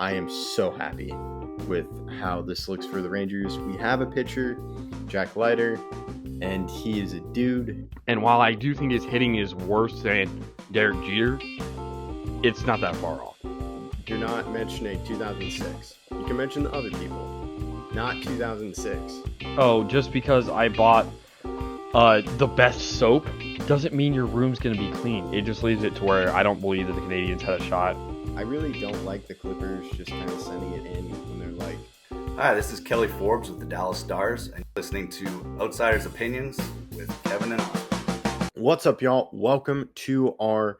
I am so happy with how this looks for the Rangers. We have a pitcher, Jack Leiter, and he is a dude. And while I do think his hitting is worse than Derek Jeter, it's not that far off. You're not mentioning 2006. You can mention the other people, not 2006. Oh, just because I bought the best soap doesn't mean your room's going to be clean. It just leaves it to where I don't believe that the Canadians had a shot. I really don't like the Clippers just kind of sending it in when they're like... Hi, this is Kelly Forbes with the Dallas Stars, and listening to Outsiders Opinions with Kevin and Austin. What's up, y'all? Welcome to our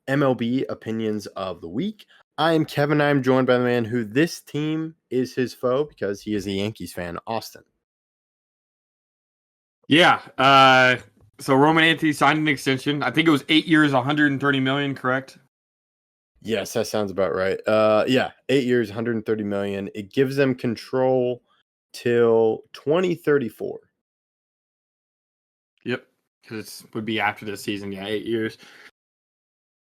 MLB Opinions of the Week. I am Kevin. I'm joined by the man who this team is his foe because he is a Yankees fan, Austin. Yeah, so Roman Anthony signed an extension. I think it was 8 years, $130 million, correct? Yes, that sounds about right. 8 years, $130 million. It gives them control till 2034. Yep, because it would be after this season. Yeah, 8 years.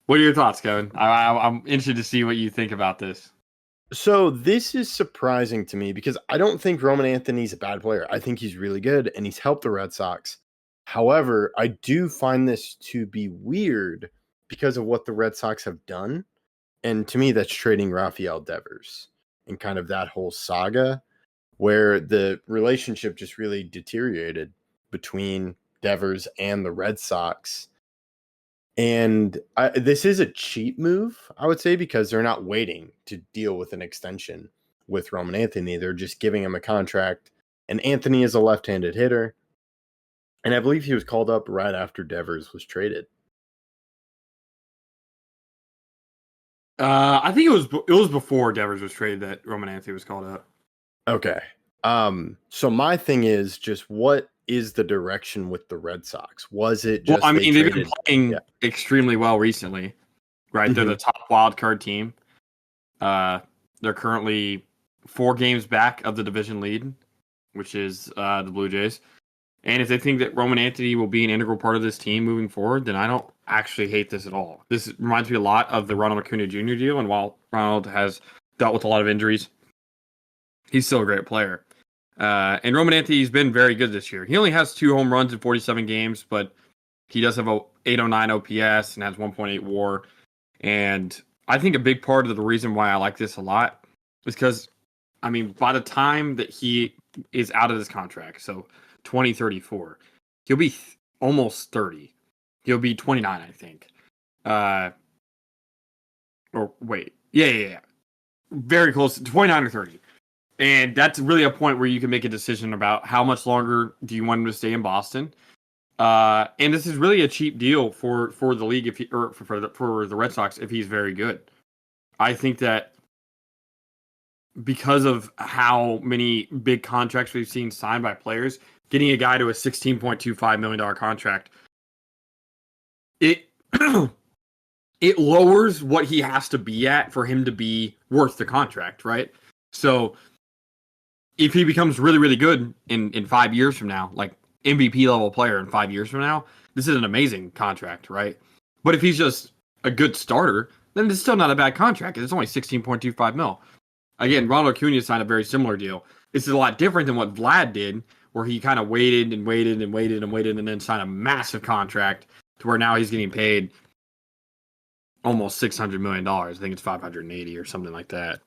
What are your thoughts, Kevin? I'm interested to see what you think about this. So this is surprising to me because I don't think Roman Anthony's a bad player. I think he's really good and he's helped the Red Sox. However, I do find this to be weird because of what the Red Sox have done. And to me, that's trading Rafael Devers and kind of that whole saga where the relationship just really deteriorated between Devers and the Red Sox. And this is a cheap move, I would say, because they're not waiting to deal with an extension with Roman Anthony. They're just giving him a contract. And Anthony is a left-handed hitter. And I believe he was called up right after Devers was traded. I think it was before Devers was traded that Roman Anthony was called up. Okay. So my thing is just what is the direction with the Red Sox? Was it just they've been playing extremely well recently, right? Mm-hmm. They're the top wild card team. They're currently 4 games back of the division lead, which is the Blue Jays. And if they think that Roman Anthony will be an integral part of this team moving forward, then I don't actually hate this at all. This reminds me a lot of the Ronald Acuna Jr. deal, and while Ronald has dealt with a lot of injuries, he's still a great player. And Roman Anthony's been very good this year. He only has 2 home runs in 47 games, but he does have a 809 OPS and has 1.8 WAR. And I think a big part of the reason why I like this a lot is because, I mean, by the time that he is out of this contract, so 2034, he'll be almost 30. He'll be 29, I think. Or wait, yeah. Very close to 29 or 30. And that's really a point where you can make a decision about how much longer do you want him to stay in Boston. And this is really a cheap deal for the league for the Red Sox if he's very good. I think that because of how many big contracts we've seen signed by players, getting a guy to a $16.25 million contract, it it lowers what he has to be at for him to be worth the contract, right? So if he becomes really, really good in 5 years from now, like MVP level player in 5 years from now, this is an amazing contract, right? But if he's just a good starter, then it's still not a bad contract. It's only $16.25 mil. Again, Ronald Acuna signed a very similar deal. This is a lot different than what Vlad did, where he kind of waited and then signed a massive contract to where now he's getting paid almost $600 million. I think it's 580 or something like that.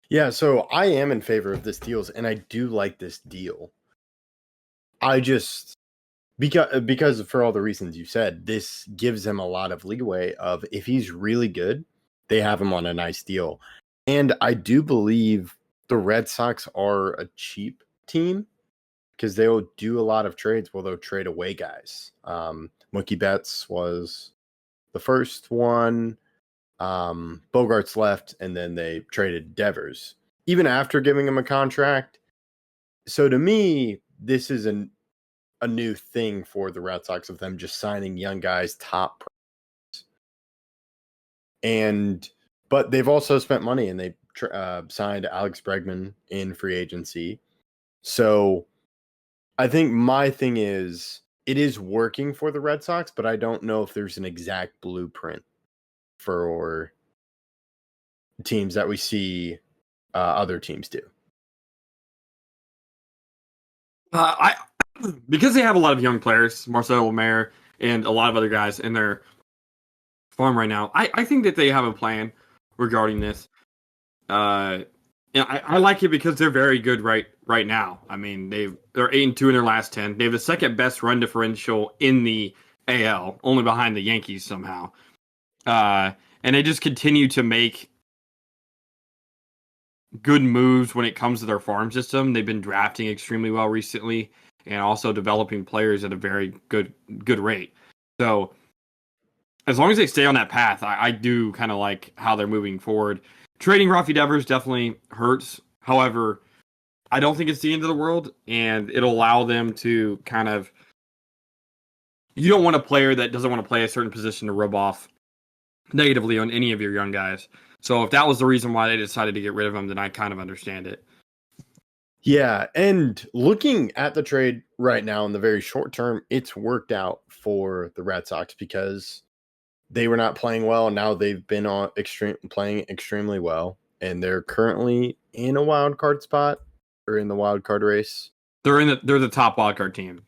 Yeah, so I am in favor of this deal, and I do like this deal. I just, because for all the reasons you said, this gives him a lot of leeway of if he's really good, they have him on a nice deal. And I do believe the Red Sox are a cheap team because they'll do a lot of trades where they'll trade away guys. Mookie Betts was the first one. Bogarts left, and then they traded Devers, even after giving him a contract. So to me, this is a new thing for the Red Sox of them just signing young guys top price. But they've also spent money, and they signed Alex Bregman in free agency. So I think my thing is it is working for the Red Sox, but I don't know if there's an exact blueprint for teams that we see other teams do. I because they have a lot of young players, Marcelo Lemaire and a lot of other guys in their farm right now. I think that they have a plan regarding this. And I like it because they're very good right now. I mean, they're 8-2 in their last 10. They have the second best run differential in the AL, only behind the Yankees somehow. And they just continue to make good moves when it comes to their farm system. They've been drafting extremely well recently and also developing players at a very good rate. So as long as they stay on that path, I do kind of like how they're moving forward. Trading Rafi Devers definitely hurts. However, I don't think it's the end of the world, and it'll allow them to kind of... You don't want a player that doesn't want to play a certain position to rub off negatively on any of your young guys. So if that was the reason why they decided to get rid of him, then I kind of understand it. Yeah, and looking at the trade right now in the very short term, it's worked out for the Red Sox because they were not playing well, and now they've been playing extremely well, and they're currently in a wild card spot or in the wild card race. They're the top wild card team.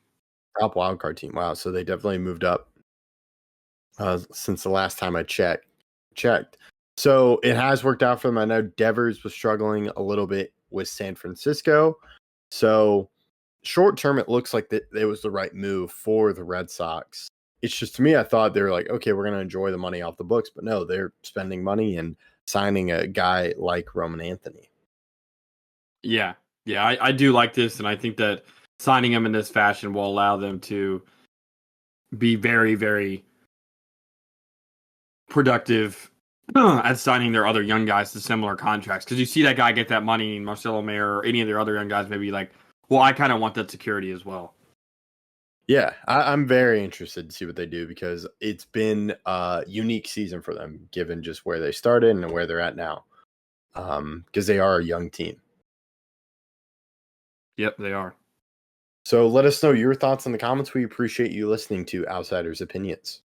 Top wild card team. Wow, so they definitely moved up since the last time I checked. So it has worked out for them. I know Devers was struggling a little bit with San Francisco. So short term, it looks like that it was the right move for the Red Sox. It's just, to me, I thought they were like, okay, we're going to enjoy the money off the books. But no, they're spending money and signing a guy like Roman Anthony. Yeah, I do like this, and I think that signing him in this fashion will allow them to be very, very productive at signing their other young guys to similar contracts. Because you see that guy get that money, Marcelo Mayer or any of their other young guys, maybe like, well, I kind of want that security as well. Yeah, I'm very interested to see what they do because it's been a unique season for them, given just where they started and where they're at now. Because they are a young team. Yep, they are. So let us know your thoughts in the comments. We appreciate you listening to Outsiders Opinions.